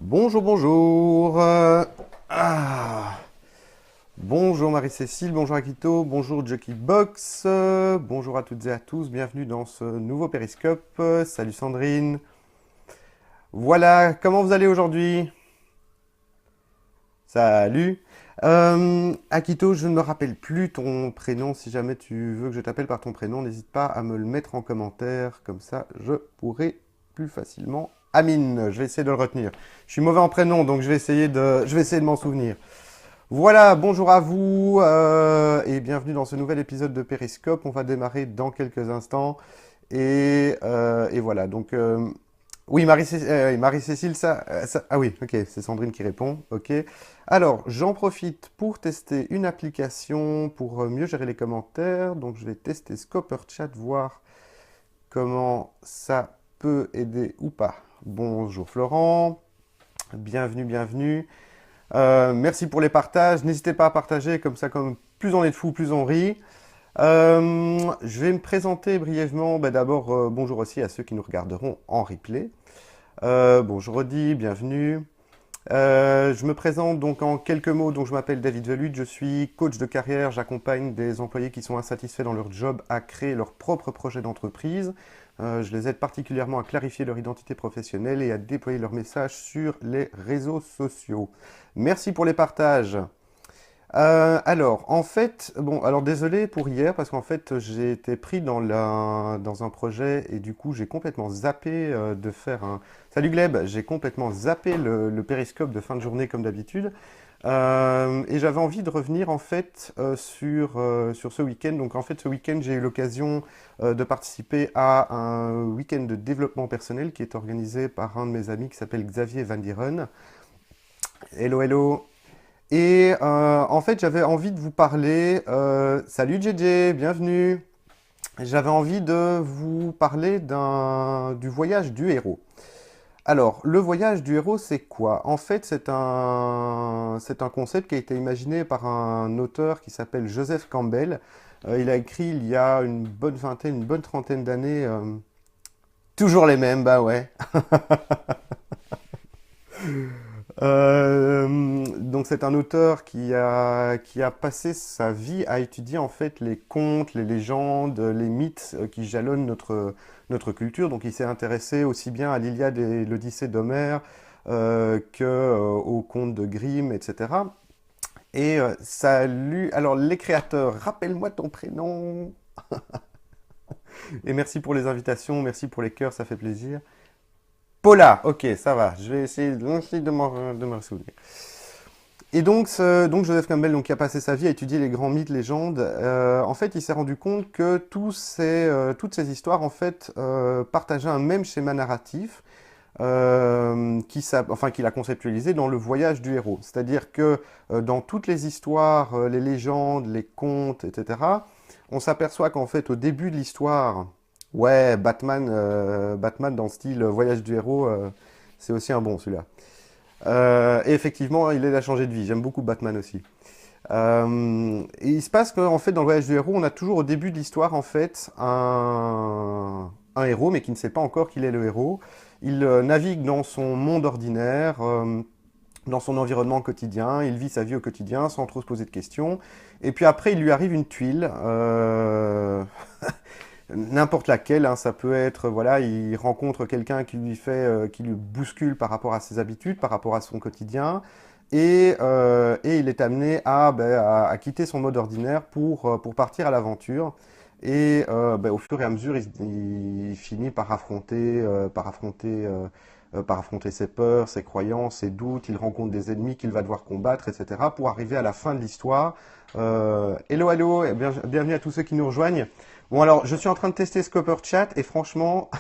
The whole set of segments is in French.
Bonjour, bonjour. Ah. Bonjour Marie-Cécile, bonjour Akito, bonjour Jockey Box, bonjour à toutes et à tous, bienvenue dans ce nouveau périscope. Salut Sandrine. Voilà, comment vous allez aujourd'hui? Salut. Akito, je ne me rappelle plus ton prénom. Si jamais tu veux que je t'appelle par ton prénom, n'hésite pas à me le mettre en commentaire. Comme ça, je pourrai plus facilement. Amine, je vais essayer de le retenir. Je suis mauvais en prénom, donc je vais essayer de m'en souvenir. Voilà, bonjour à vous et bienvenue dans ce nouvel épisode de Périscope. On va démarrer dans quelques instants. Et voilà, donc oui, Marie-Cécile, ah oui, ok, c'est Sandrine qui répond, ok. Alors, j'en profite pour tester une application pour mieux gérer les commentaires. Donc, je vais tester Scopper Chat, voir comment ça peut aider ou pas. Bonjour Florent, bienvenue, bienvenue. Merci pour les partages. N'hésitez pas à partager, comme ça, comme plus on est de fous, plus on rit. Je vais me présenter brièvement. Ben, d'abord, bonjour aussi à ceux qui nous regarderont en replay. Bonjour Rodi, bienvenue. Je me présente donc en quelques mots. Donc, je m'appelle David Velude, je suis coach de carrière. J'accompagne des employés qui sont insatisfaits dans leur job à créer leur propre projet d'entreprise. Je les aide particulièrement à clarifier leur identité professionnelle et à déployer leur message sur les réseaux sociaux. Merci pour les partages. Alors, en fait, bon, alors désolé pour hier, parce qu'en fait, j'ai été pris dans un projet et du coup, j'ai complètement zappé de faire un... Salut Gleb, j'ai complètement zappé le périscope de fin de journée comme d'habitude. Et j'avais envie de revenir en fait sur ce week-end. Donc en fait, ce week-end, j'ai eu l'occasion de participer à un week-end de développement personnel qui est organisé par un de mes amis qui s'appelle Xavier Van Dieren. Hello, hello. Et en fait, j'avais envie de vous parler. Salut JJ, bienvenue. J'avais envie de vous parler du voyage du héros. Alors, le voyage du héros, c'est quoi? En fait, c'est un concept qui a été imaginé par un auteur qui s'appelle Joseph Campbell. Il a écrit il y a une bonne vingtaine, une bonne trentaine d'années. Toujours les mêmes, bah ouais. Donc c'est un auteur qui a passé sa vie à étudier en fait les contes, les légendes, les mythes qui jalonnent notre culture. Donc il s'est intéressé aussi bien à l'Iliade et l'Odyssée d'Homère aux contes de Grimm, etc. Et salut, alors les créateurs, rappelle-moi ton prénom. Et merci pour les invitations, merci pour les cœurs, ça fait plaisir. Paula, ok, ça va. Je vais essayer de m'en souvenir. Et donc, donc Joseph Campbell, donc, qui a passé sa vie à étudier les grands mythes, légendes, en fait, il s'est rendu compte que toutes ces histoires, en fait, partageaient un même schéma narratif qu'il a conceptualisé dans le voyage du héros. C'est-à-dire que dans toutes les histoires, les légendes, les contes, etc., on s'aperçoit qu'en fait, au début de l'histoire, ouais, Batman dans le style voyage du héros, c'est aussi un bon celui-là. Et effectivement, il aide à changer de vie. J'aime beaucoup Batman aussi. Et il se passe qu'en fait, dans le voyage du héros, on a toujours au début de l'histoire, en fait, un héros, mais qui ne sait pas encore qu'il est le héros. Il navigue dans son monde ordinaire, dans son environnement quotidien, il vit sa vie au quotidien sans trop se poser de questions. Et puis après, il lui arrive une tuile, n'importe laquelle, hein, ça peut être, voilà, il rencontre quelqu'un qui lui bouscule par rapport à ses habitudes, par rapport à son quotidien, et il est amené à quitter son mode ordinaire pour partir à l'aventure. Et au fur et à mesure, il finit par affronter ses peurs, ses croyances, ses doutes. Il rencontre des ennemis qu'il va devoir combattre, etc. pour arriver à la fin de l'histoire. Hello, hello, et bienvenue à tous ceux qui nous rejoignent. Bon, alors, je suis en train de tester Scopper Chat et franchement,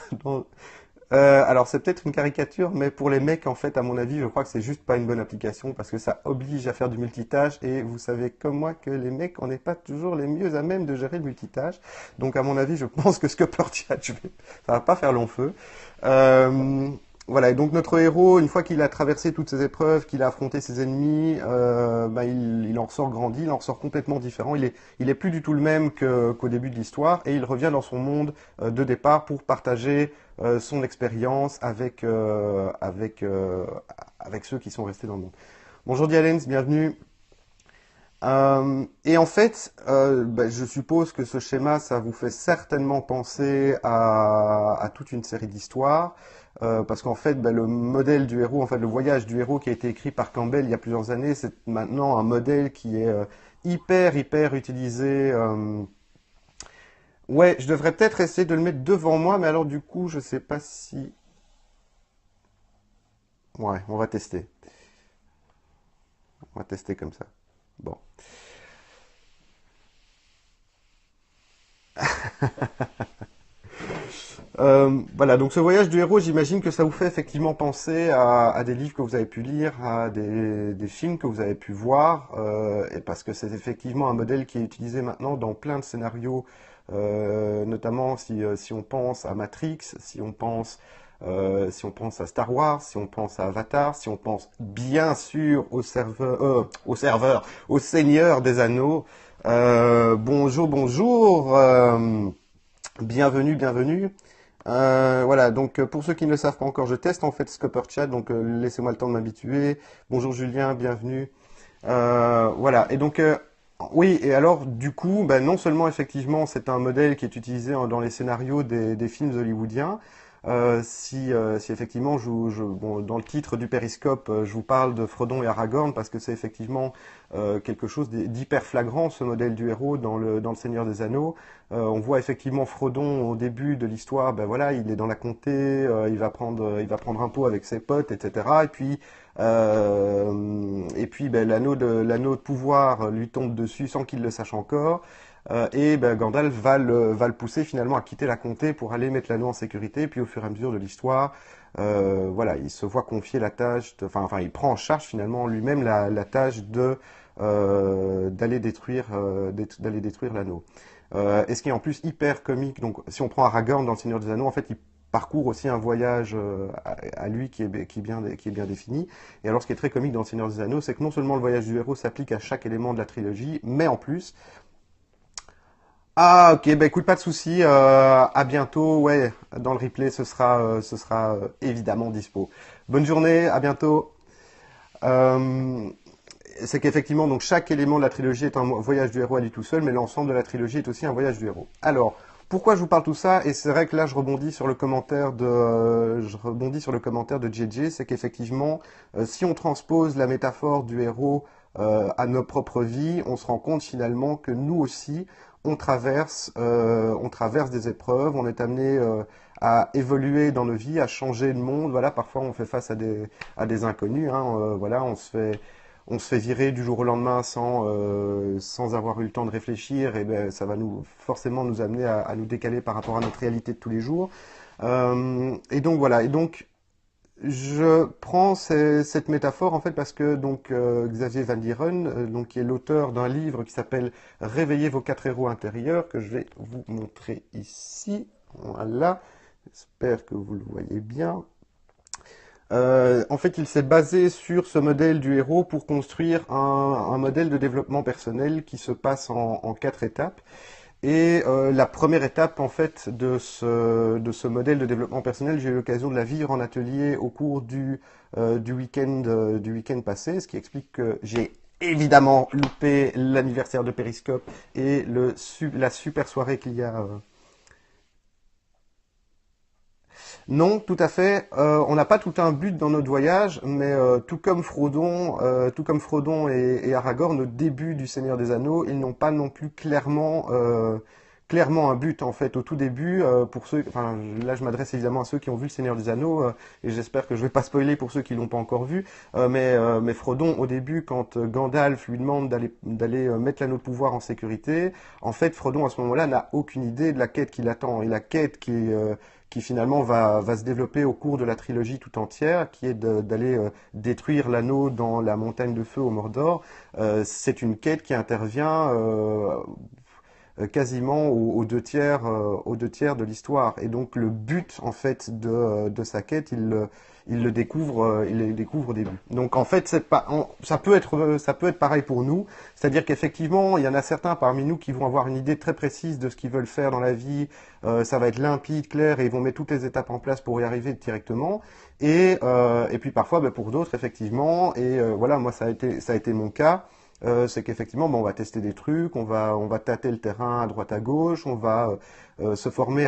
alors c'est peut-être une caricature, mais pour les mecs, en fait, à mon avis, je crois que c'est juste pas une bonne application parce que ça oblige à faire du multitâche et vous savez comme moi que les mecs, on n'est pas toujours les mieux à même de gérer le multitâche. Donc, à mon avis, je pense que Scopper Chat, ça va pas faire long feu. Voilà, et donc notre héros, une fois qu'il a traversé toutes ces épreuves, qu'il a affronté ses ennemis, bah, il en ressort grandi, il en ressort complètement différent. Il est plus du tout le même qu'au début de l'histoire, et il revient dans son monde de départ pour partager son expérience avec ceux qui sont restés dans le monde. Bonjour Dialens, bienvenue. Et en fait, bah, je suppose que ce schéma, ça vous fait certainement penser à toute une série d'histoires, parce qu'en fait, bah, le modèle du héros, en fait, le voyage du héros qui a été écrit par Campbell il y a plusieurs années, c'est maintenant un modèle qui est hyper utilisé. Ouais, je devrais peut-être essayer de le mettre devant moi, mais alors du coup, je sais pas si. Ouais, on va tester. On va tester comme ça. Bon. Voilà, donc ce voyage du héros, j'imagine que ça vous fait effectivement penser à des livres que vous avez pu lire, à des films que vous avez pu voir, et parce que c'est effectivement un modèle qui est utilisé maintenant dans plein de scénarios, notamment si on pense à Matrix, si on pense à Star Wars, si on pense à Avatar, si on pense bien sûr au Seigneur des Anneaux. Bonjour, bienvenue. Voilà, donc pour ceux qui ne le savent pas encore, je teste en fait Scopper Chat, donc laissez-moi le temps de m'habituer. Bonjour Julien, bienvenue. Voilà, et donc oui, et alors du coup, ben, non seulement effectivement c'est un modèle qui est utilisé dans les scénarios des films hollywoodiens, si effectivement bon, dans le titre du périscope, je vous parle de Frodon et Aragorn parce que c'est effectivement quelque chose d'hyper flagrant, ce modèle du héros dans le Seigneur des Anneaux. On voit effectivement Frodon au début de l'histoire, ben voilà, il est dans la comté, il va prendre un pot avec ses potes, etc. Et puis ben, l'anneau de pouvoir lui tombe dessus sans qu'il le sache encore. Et ben, Gandalf va le pousser finalement à quitter la comté pour aller mettre l'anneau en sécurité. Puis au fur et à mesure de l'histoire, voilà, il se voit confier la tâche, enfin, il prend en charge finalement lui-même la tâche d'aller détruire l'anneau. Et ce qui est en plus hyper comique, donc si on prend Aragorn dans Le Seigneur des Anneaux, en fait, il parcourt aussi un voyage à lui qui est bien défini. Et alors, ce qui est très comique dans Le Seigneur des Anneaux, c'est que non seulement le voyage du héros s'applique à chaque élément de la trilogie, mais en plus, ah, ok, bah écoute, pas de souci, à bientôt, ouais, dans le replay, ce sera évidemment dispo. Bonne journée, à bientôt. Euh, c'est qu'effectivement, donc chaque élément de la trilogie est un voyage du héros à lui tout seul, mais l'ensemble de la trilogie est aussi un voyage du héros. Alors, pourquoi je vous parle tout ça? Et c'est vrai que là, je rebondis sur le commentaire de JJ, c'est qu'effectivement, si on transpose la métaphore du héros à nos propres vies, on se rend compte finalement que nous aussi, on traverse des épreuves, on est amené à évoluer dans nos vies, à changer de monde. Voilà, parfois on fait face à des inconnus, hein, voilà, on se fait virer du jour au lendemain sans avoir eu le temps de réfléchir, et ben, ça va forcément nous amener à nous décaler par rapport à notre réalité de tous les jours. Et donc voilà, et donc je prends cette métaphore en fait parce que donc Xavier Van Dieren, donc qui est l'auteur d'un livre qui s'appelle Réveillez vos quatre héros intérieurs, que je vais vous montrer ici. Voilà, j'espère que vous le voyez bien. En fait, il s'est basé sur ce modèle du héros pour construire un modèle de développement personnel qui se passe en quatre étapes. Et la première étape, en fait, de ce modèle de développement personnel, j'ai eu l'occasion de la vivre en atelier au cours du week-end passé, ce qui explique que j'ai évidemment loupé l'anniversaire de Periscope et la super soirée qu'il y a. Non, tout à fait. On n'a pas tout un but dans notre voyage, mais tout comme Frodon et Aragorn, au début du Seigneur des Anneaux, ils n'ont pas non plus clairement un but en fait. Au tout début, pour ceux, enfin là je m'adresse évidemment à ceux qui ont vu le Seigneur des Anneaux, et j'espère que je vais pas spoiler pour ceux qui l'ont pas encore vu. Mais Frodon, au début, quand Gandalf lui demande d'aller mettre l'anneau de pouvoir en sécurité, en fait Frodon à ce moment-là n'a aucune idée de la quête qui l'attend, et la quête qui finalement va se développer au cours de la trilogie tout entière, qui est d'aller détruire l'anneau dans la montagne de feu au Mordor. C'est une quête qui intervient quasiment aux deux tiers de l'histoire. Et donc le but en fait de sa quête, il le découvre au début. Donc en fait, ça peut être pareil pour nous, c'est-à-dire qu'effectivement, il y en a certains parmi nous qui vont avoir une idée très précise de ce qu'ils veulent faire dans la vie. Ça va être limpide, clair, et ils vont mettre toutes les étapes en place pour y arriver directement. Et puis parfois, ben, pour d'autres, effectivement, voilà, moi ça a été mon cas. C'est qu'effectivement, bon, on va tester des trucs, on va tâter le terrain à droite à gauche, on va se former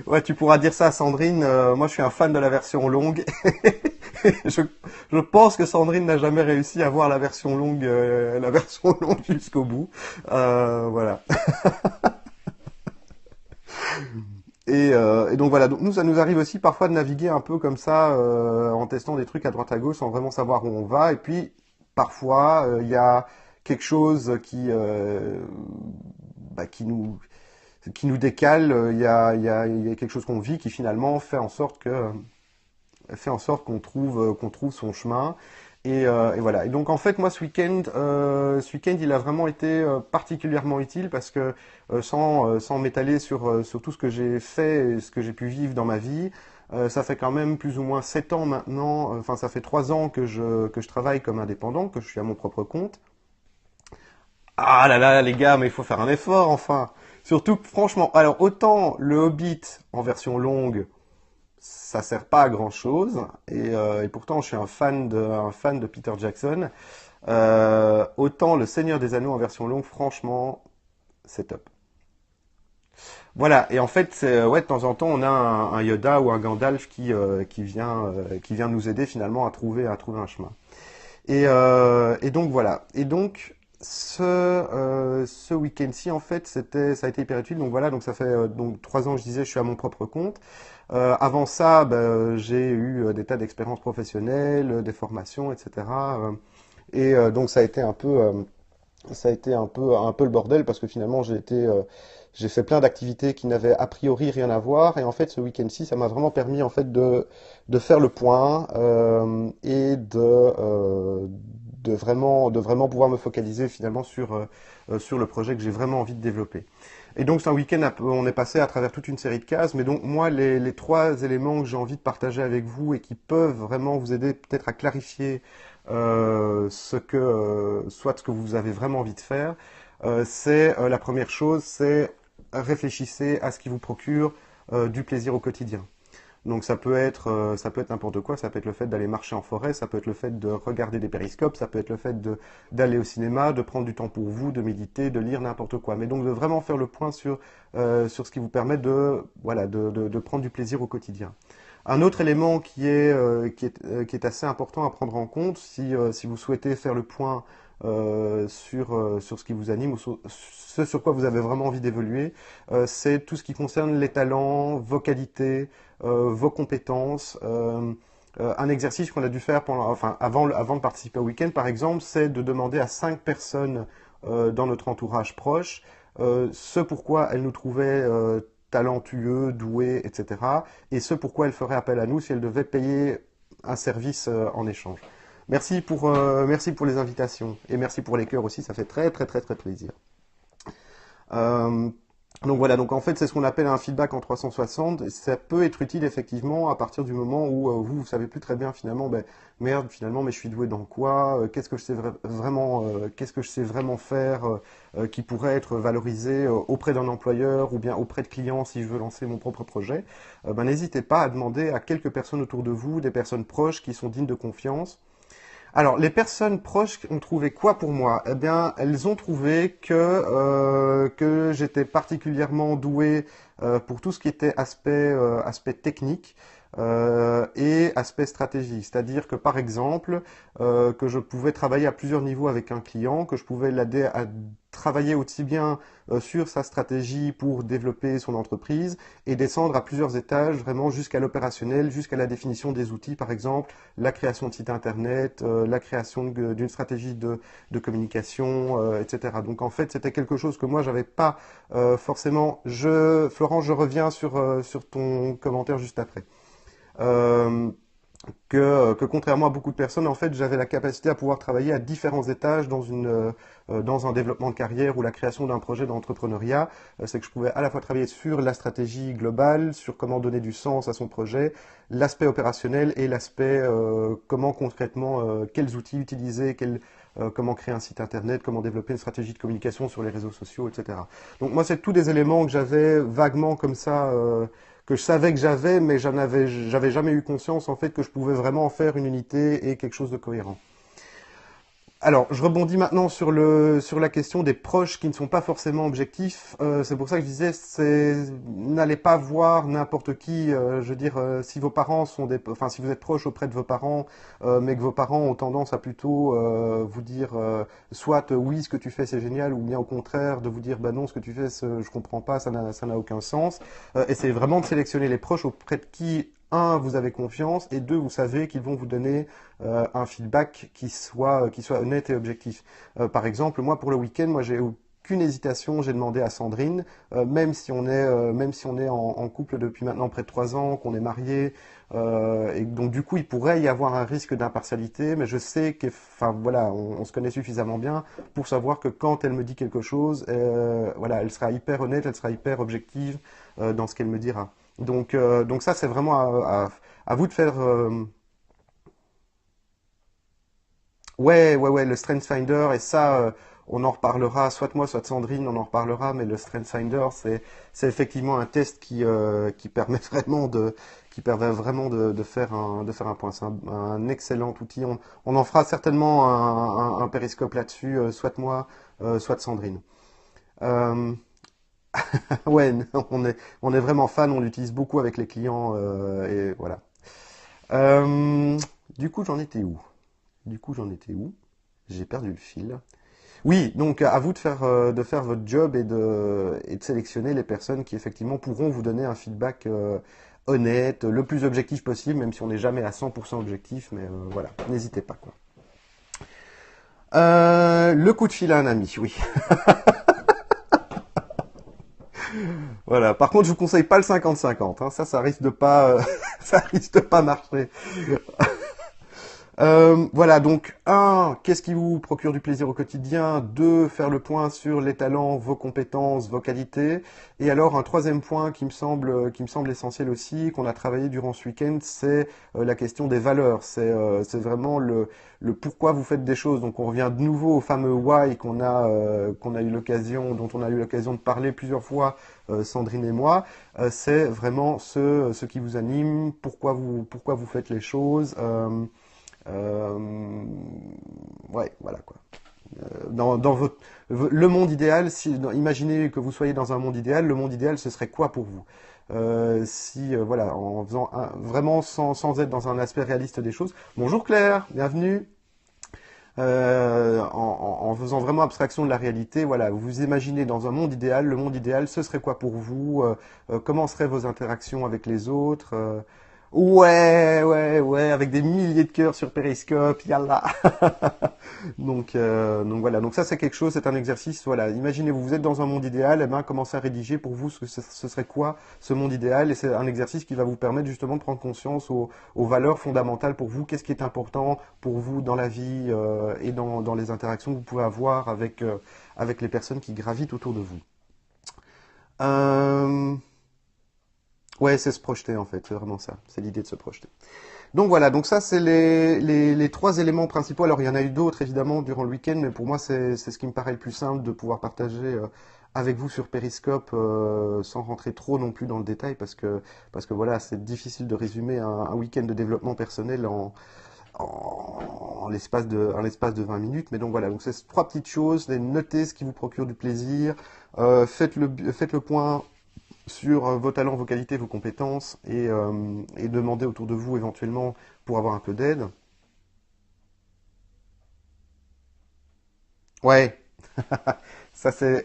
Ouais, tu pourras dire ça à Sandrine. Moi, je suis un fan de la version longue. je, je pense que Sandrine n'a jamais réussi à voir la version longue jusqu'au bout. Voilà. Et donc voilà, donc nous ça nous arrive aussi parfois de naviguer un peu comme ça en testant des trucs à droite à gauche sans vraiment savoir où on va. Et puis parfois il y a quelque chose bah, qui nous décale. Il y a quelque chose qu'on vit qui finalement fait en sorte qu'on trouve son chemin. Et voilà. Et donc en fait, moi ce week-end, il a vraiment été particulièrement utile parce que sans m'étaler sur tout ce que j'ai fait et ce que j'ai pu vivre dans ma vie, ça fait quand même plus ou moins 7 ans maintenant. Enfin, ça fait 3 ans que je travaille comme indépendant, que je suis à mon propre compte. Ah là là, les gars, mais il faut faire un effort, enfin. Surtout que franchement, alors autant le Hobbit en version longue, ça sert pas à grand chose et pourtant je suis un fan de Peter Jackson. Autant le Seigneur des Anneaux en version longue, franchement, c'est top. Voilà, et en fait, ouais, de temps en temps, on a un Yoda ou un Gandalf qui vient nous aider finalement à trouver un chemin. Et donc voilà. Et donc ce week-end-ci, en fait, ça a été hyper utile. Donc voilà, donc ça fait donc 3 ans, je disais, je suis à mon propre compte. Avant ça, ben, j'ai eu des tas d'expériences professionnelles, des formations, etc. Donc ça a été un peu le bordel parce que finalement j'ai fait plein d'activités qui n'avaient a priori rien à voir. Et en fait, ce week-end-ci, ça m'a vraiment permis en fait de faire le point de vraiment pouvoir me focaliser finalement sur le projet que j'ai vraiment envie de développer. Et donc, c'est un week-end, on est passé à travers toute une série de cases, mais donc moi, les 3 éléments que j'ai envie de partager avec vous et qui peuvent vraiment vous aider peut-être à clarifier soit ce que vous avez vraiment envie de faire, c'est la première chose, c'est réfléchissez à ce qui vous procure du plaisir au quotidien. Donc ça peut être n'importe quoi, ça peut être le fait d'aller marcher en forêt, ça peut être le fait de regarder des périscopes, ça peut être le fait d'aller au cinéma, de prendre du temps pour vous, de méditer, de lire n'importe quoi. Mais donc de vraiment faire le point sur ce qui vous permet de prendre du plaisir au quotidien. Un autre élément qui est assez important à prendre en compte si vous souhaitez faire le point sur ce qui vous anime ou ce sur quoi vous avez vraiment envie d'évoluer, c'est tout ce qui concerne les talents, vos qualités, vos compétences. Un exercice qu'on a dû faire avant de participer au week-end, par exemple, c'est de demander à 5 personnes dans notre entourage proche ce pourquoi elles nous trouvaient talentueux, doués, etc. Et ce pourquoi elles feraient appel à nous si elles devaient payer un service en échange. Merci pour les invitations et merci pour les cœurs aussi, ça fait très très très très plaisir. Euh, donc voilà, donc en fait c'est ce qu'on appelle un feedback en 360. Ça peut être utile effectivement à partir du moment où vous savez plus très bien finalement, ben, merde finalement, mais je suis doué dans quoi, qu'est-ce que je sais vraiment faire qui pourrait être valorisé auprès d'un employeur ou bien auprès de clients si je veux lancer mon propre projet. Ben, n'hésitez pas à demander à quelques personnes autour de vous, des personnes proches qui sont dignes de confiance. Alors, les personnes proches ont trouvé quoi pour moi? Eh bien, elles ont trouvé que j'étais particulièrement doué pour tout ce qui était aspect technique et aspect stratégie. C'est-à-dire que, par exemple, que je pouvais travailler à plusieurs niveaux avec un client, que je pouvais l'aider à travailler aussi bien sur sa stratégie pour développer son entreprise et descendre à plusieurs étages, vraiment jusqu'à l'opérationnel, jusqu'à la définition des outils, par exemple, la création de sites internet, la création d'une stratégie de communication, etc. Donc en fait, c'était quelque chose que moi, j'avais pas forcément. Florent, je reviens sur ton commentaire juste après. Euh, que contrairement à beaucoup de personnes, en fait, j'avais la capacité à pouvoir travailler à différents étages dans un développement de carrière ou la création d'un projet d'entrepreneuriat. C'est que je pouvais à la fois travailler sur la stratégie globale, sur comment donner du sens à son projet, l'aspect opérationnel et l'aspect comment concrètement, quels outils utiliser, comment créer un site internet, comment développer une stratégie de communication sur les réseaux sociaux, etc. Donc moi, c'est tous des éléments que j'avais vaguement comme ça, que je savais que j'avais, mais j'avais jamais eu conscience en fait que je pouvais vraiment en faire une unité et quelque chose de cohérent. Alors, je rebondis maintenant sur la question des proches qui ne sont pas forcément objectifs. C'est pour ça que je disais, n'allez pas voir n'importe qui. Je veux dire, si vos parents sont enfin, si vous êtes proche auprès de vos parents, mais que vos parents ont tendance à plutôt vous dire, soit oui, ce que tu fais c'est génial, ou bien au contraire de vous dire, bah non, ce que tu fais, je comprends pas, ça n'a aucun sens. Essayez vraiment de sélectionner les proches auprès de qui un, vous avez confiance, et deux, vous savez qu'ils vont vous donner un feedback qui soit honnête et objectif. Par exemple, moi, pour le week-end, moi, j'ai aucune hésitation, j'ai demandé à Sandrine, même si on est en couple depuis maintenant près de 3 ans, qu'on est mariés, et donc du coup, il pourrait y avoir un risque d'impartialité, mais je sais que, enfin voilà, on se connaît suffisamment bien pour savoir que quand elle me dit quelque chose, voilà, elle sera hyper honnête, elle sera hyper objective dans ce qu'elle me dira. Donc ça, c'est vraiment à vous de faire. Ouais, le Strength Finder, et ça, on en reparlera, soit moi, soit Sandrine, on en reparlera, mais le Strength Finder, c'est effectivement un test qui permet vraiment de faire un point. C'est un excellent outil. On en fera certainement un périscope là-dessus, soit moi, soit Sandrine. Euh, ouais, on est vraiment fan, on l'utilise beaucoup avec les clients, et voilà. Euh, du coup, j'en étais où? Du coup, j'en étais où? J'ai perdu le fil. Oui, donc à vous de faire votre job et de sélectionner les personnes qui effectivement pourront vous donner un feedback honnête, le plus objectif possible, même si on n'est jamais à 100% objectif, mais voilà, n'hésitez pas, quoi. Le coup de fil à un ami, oui. Voilà. Par contre, je vous conseille pas le 50-50, hein. Ça risque de pas, ça risque de pas marcher. Voilà, donc un, qu'est-ce qui vous procure du plaisir au quotidien? Deux, faire le point sur les talents, vos compétences, vos qualités. Et alors un troisième point qui me semble essentiel aussi, qu'on a travaillé durant ce week-end, c'est la question des valeurs. C'est vraiment le pourquoi vous faites des choses. Donc on revient de nouveau au fameux why qu'on a eu l'occasion, dont on a eu l'occasion de parler plusieurs fois, Sandrine et moi. C'est vraiment ce qui vous anime, pourquoi vous faites les choses. Euh, ouais, voilà quoi. Dans le monde idéal, imaginez que vous soyez dans un monde idéal, le monde idéal, ce serait quoi pour vous? Si, voilà, en faisant vraiment sans être dans un aspect réaliste des choses. Bonjour Claire, bienvenue. En faisant vraiment abstraction de la réalité, voilà, vous vous imaginez dans un monde idéal, le monde idéal, ce serait quoi pour vous? Comment seraient vos interactions avec les autres? Ouais, avec des milliers de cœurs sur Periscope, yallah. Donc voilà, donc ça c'est quelque chose, c'est un exercice, voilà, imaginez-vous, vous êtes dans un monde idéal, et ben commencez à rédiger pour vous ce serait quoi ce monde idéal, et c'est un exercice qui va vous permettre justement de prendre conscience aux valeurs fondamentales pour vous, qu'est-ce qui est important pour vous dans la vie et dans les interactions que vous pouvez avoir avec les personnes qui gravitent autour de vous. Euh, Ouais, c'est se projeter en fait, c'est vraiment ça, c'est l'idée de se projeter. Donc voilà, donc ça c'est les trois éléments principaux. Alors il y en a eu d'autres évidemment durant le week-end, mais pour moi c'est ce qui me paraît le plus simple de pouvoir partager avec vous sur Periscope sans rentrer trop non plus dans le détail parce que voilà, c'est difficile de résumer un week-end de développement personnel en l'espace de 20 minutes. Mais donc voilà, donc c'est trois petites choses, notez ce qui vous procure du plaisir, faites le point sur vos talents, vos qualités, vos compétences et demander autour de vous éventuellement pour avoir un peu d'aide. Ouais, ça c'est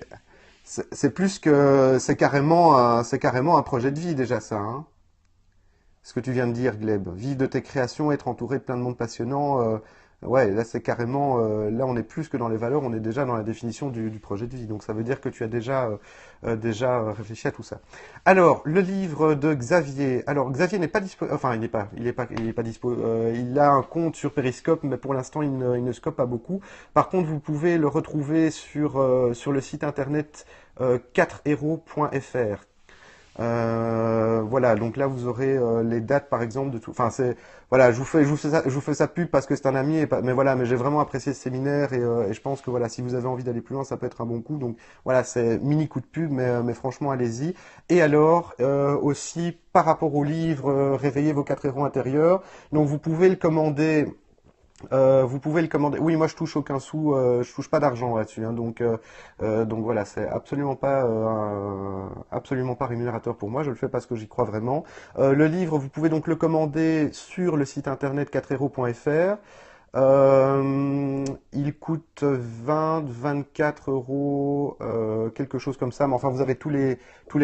plus que c'est carrément un projet de vie déjà ça, hein. Ce que tu viens de dire, Gleb. Vivre de tes créations, être entouré de plein de monde passionnant, Ouais, là c'est carrément, là on est plus que dans les valeurs, on est déjà dans la définition du projet de vie. Donc ça veut dire que tu as déjà réfléchi à tout ça. Alors le livre de Xavier. Alors Xavier n'est pas dispo, enfin il est pas dispo. Il a un compte sur Periscope, mais pour l'instant il ne scope pas beaucoup. Par contre, vous pouvez le retrouver sur le site internet 4héros.fr. Voilà, donc là vous aurez les dates par exemple de tout. Enfin c'est voilà, je vous fais sa pub parce que c'est un ami, mais voilà, mais j'ai vraiment apprécié ce séminaire et je pense que voilà, si vous avez envie d'aller plus loin, ça peut être un bon coup. Donc voilà, c'est mini coup de pub, mais franchement allez-y. Et alors aussi par rapport au livre Réveillez vos quatre héros intérieurs, donc vous pouvez le commander. Oui, moi je touche aucun sou, je touche pas d'argent là-dessus, hein, donc voilà, c'est absolument pas rémunérateur pour moi. Je le fais parce que j'y crois vraiment. Le livre, vous pouvez donc le commander sur le site internet 4héros.fr. Il coûte 24 euros, quelque chose comme ça. Mais enfin, vous avez tous les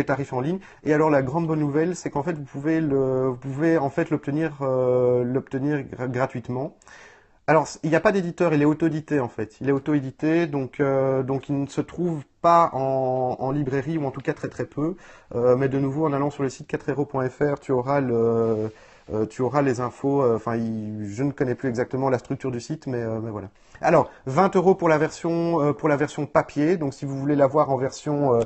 tarifs en ligne. Et alors, la grande bonne nouvelle, c'est qu'en fait, vous pouvez en fait l'obtenir gratuitement. Alors, il n'y a pas d'éditeur, il est auto-édité en fait. Il est auto-édité, donc il ne se trouve pas en librairie, ou en tout cas très très peu. Mais de nouveau, en allant sur le site 4héros.fr, tu auras les infos. Enfin, je ne connais plus exactement la structure du site, mais voilà. Alors, 20 euros pour la version papier. Donc, si vous voulez l'avoir en version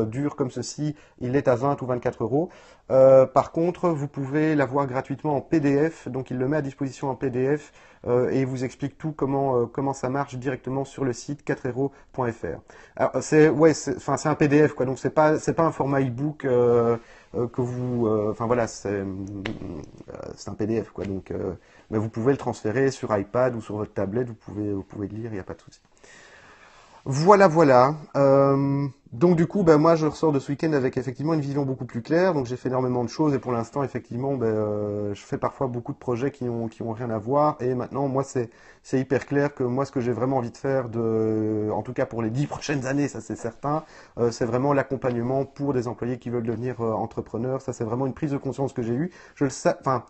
dure comme ceci, il est à 20 ou 24 euros. Par contre, vous pouvez l'avoir gratuitement en PDF, donc il le met à disposition en PDF et il vous explique tout comment ça marche directement sur le site 4héros.fr. Alors ouais, enfin c'est un PDF quoi, donc c'est pas un format e-book que enfin voilà, c'est un PDF quoi, donc mais vous pouvez le transférer sur iPad ou sur votre tablette, vous pouvez le lire, il n'y a pas de souci. Voilà, voilà. Donc du coup, ben, moi, je ressors de ce week-end avec effectivement une vision beaucoup plus claire. Donc j'ai fait énormément de choses et pour l'instant, effectivement, ben, je fais parfois beaucoup de projets qui ont rien à voir. Et maintenant, moi, c'est hyper clair que moi, ce que j'ai vraiment envie de faire, en tout cas pour les 10 prochaines années, ça c'est certain, c'est vraiment l'accompagnement pour des employés qui veulent devenir entrepreneurs. Ça, c'est vraiment une prise de conscience que j'ai eue. Je le sais, enfin.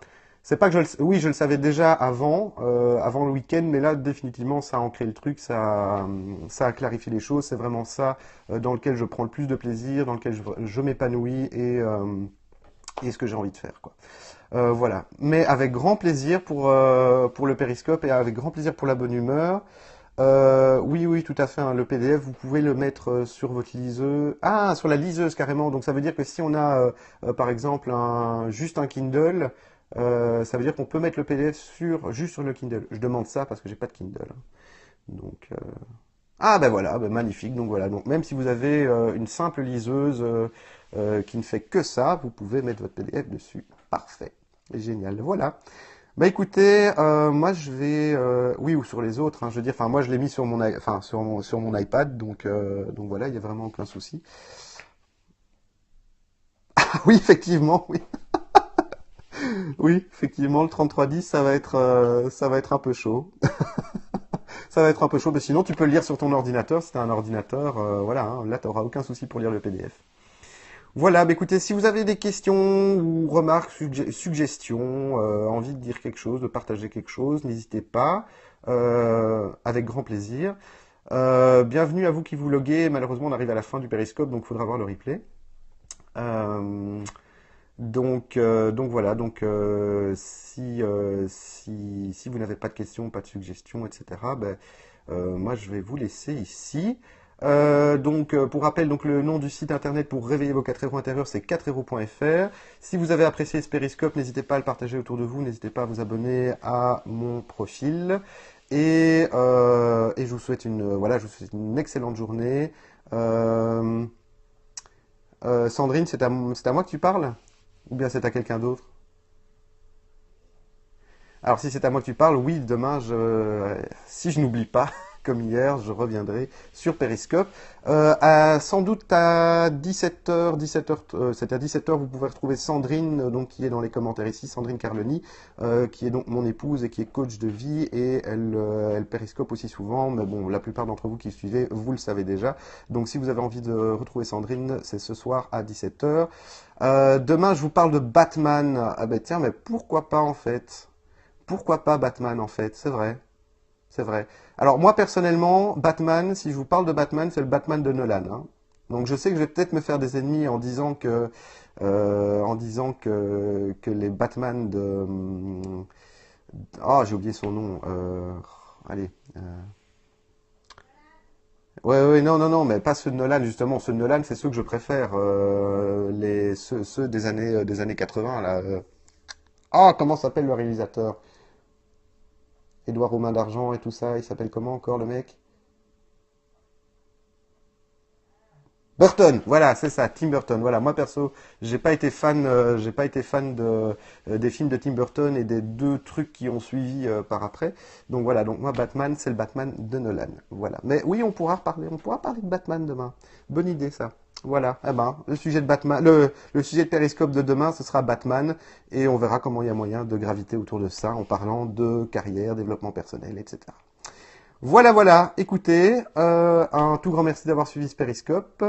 C'est pas que oui, je le savais déjà avant le week-end, mais là, définitivement, ça a ancré le truc, ça a clarifié les choses. C'est vraiment ça dans lequel je prends le plus de plaisir, dans lequel je m'épanouis et ce que j'ai envie de faire, quoi. Voilà. Mais avec grand plaisir pour le périscope et avec grand plaisir pour la bonne humeur. Oui, oui, tout à fait, hein. Le PDF, vous pouvez le mettre sur votre liseuse. Ah, sur la liseuse carrément. Donc ça veut dire que si on a, par exemple, juste un Kindle, ça veut dire qu'on peut mettre le PDF juste sur le Kindle. Je demande ça parce que j'ai pas de Kindle, hein. Donc, ah ben voilà, ben magnifique. Donc voilà. Donc même si vous avez une simple liseuse qui ne fait que ça, vous pouvez mettre votre PDF dessus. Parfait. Génial. Voilà. Bah écoutez, moi je vais, oui ou sur les autres, hein, je veux dire, enfin moi je l'ai mis enfin sur mon iPad, donc voilà, il y a vraiment aucun souci. Ah oui, effectivement, oui, oui, effectivement, le 3310, ça va être un peu chaud, ça va être un peu chaud, mais sinon tu peux le lire sur ton ordinateur, si t'as un ordinateur, voilà, hein, là t'auras aucun souci pour lire le PDF. Voilà, bah écoutez, si vous avez des questions ou remarques, suggestions, envie de dire quelque chose, de partager quelque chose, n'hésitez pas, avec grand plaisir. Bienvenue à vous qui vous loguez. Malheureusement, on arrive à la fin du périscope, donc il faudra voir le replay. Euh, donc voilà, donc si vous n'avez pas de questions, pas de suggestions, etc., ben, moi je vais vous laisser ici. Pour rappel, donc le nom du site internet pour réveiller vos 4 héros intérieurs, c'est 4héros.fr. Si vous avez apprécié ce périscope, n'hésitez pas à le partager autour de vous, n'hésitez pas à vous abonner à mon profil. Et je vous souhaite une excellente journée. Euh, Sandrine, c'est à moi que tu parles? Ou bien c'est à quelqu'un d'autre? Alors si c'est à moi que tu parles, oui, demain, si je n'oublie pas, comme hier, je reviendrai sur Periscope. Sans doute à 17h, c'est à 17h, vous pouvez retrouver Sandrine, donc, qui est dans les commentaires ici, Sandrine Carloni, qui est donc mon épouse et qui est coach de vie, et elle Periscope aussi souvent, mais bon, la plupart d'entre vous qui suivez, vous le savez déjà. Donc si vous avez envie de retrouver Sandrine, c'est ce soir à 17h. Demain, je vous parle de Batman. Ah ben tiens, mais pourquoi pas en fait? pourquoi pas Batman en fait, c'est vrai. C'est vrai. Alors moi personnellement, Batman, si je vous parle de Batman, c'est le Batman de Nolan, hein. Donc je sais que je vais peut-être me faire des ennemis en disant que les Batman de j'ai oublié son nom. Allez. Ouais, ouais, non, non, non, mais pas ceux de Nolan, justement. Ceux de Nolan, c'est ceux que je préfère. Ceux des années 80, là. Comment s'appelle le réalisateur? Édouard Romain d'Argent et tout ça. Il s'appelle comment encore, le mec? Burton, voilà, c'est ça, Tim Burton. Voilà, moi perso, j'ai pas été fan des films de Tim Burton et des deux trucs qui ont suivi par après. Donc voilà, donc moi Batman, c'est le Batman de Nolan. Voilà. Mais oui, on pourra parler de Batman demain. Bonne idée ça. Voilà. Eh ben, le sujet de Batman, le sujet de Périscope de demain, ce sera Batman et on verra comment il y a moyen de graviter autour de ça en parlant de carrière, développement personnel, etc. Voilà, voilà. Écoutez, un tout grand merci d'avoir suivi ce Périscope.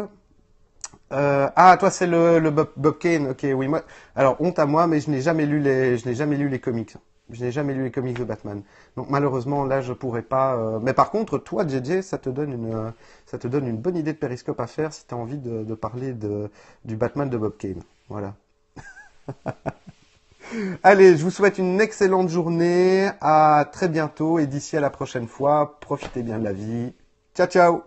Toi, c'est le Bob Kane. Ok, oui, moi. Alors, honte à moi, mais je n'ai jamais lu les comics. Je n'ai jamais lu les comics de Batman. Donc, malheureusement, là, je pourrais pas. Mais par contre, toi, JJ, ça te donne une bonne idée de périscope à faire si tu as envie de parler du Batman de Bob Kane. Voilà. Allez, je vous souhaite une excellente journée. À très bientôt et d'ici à la prochaine fois, profitez bien de la vie. Ciao, ciao!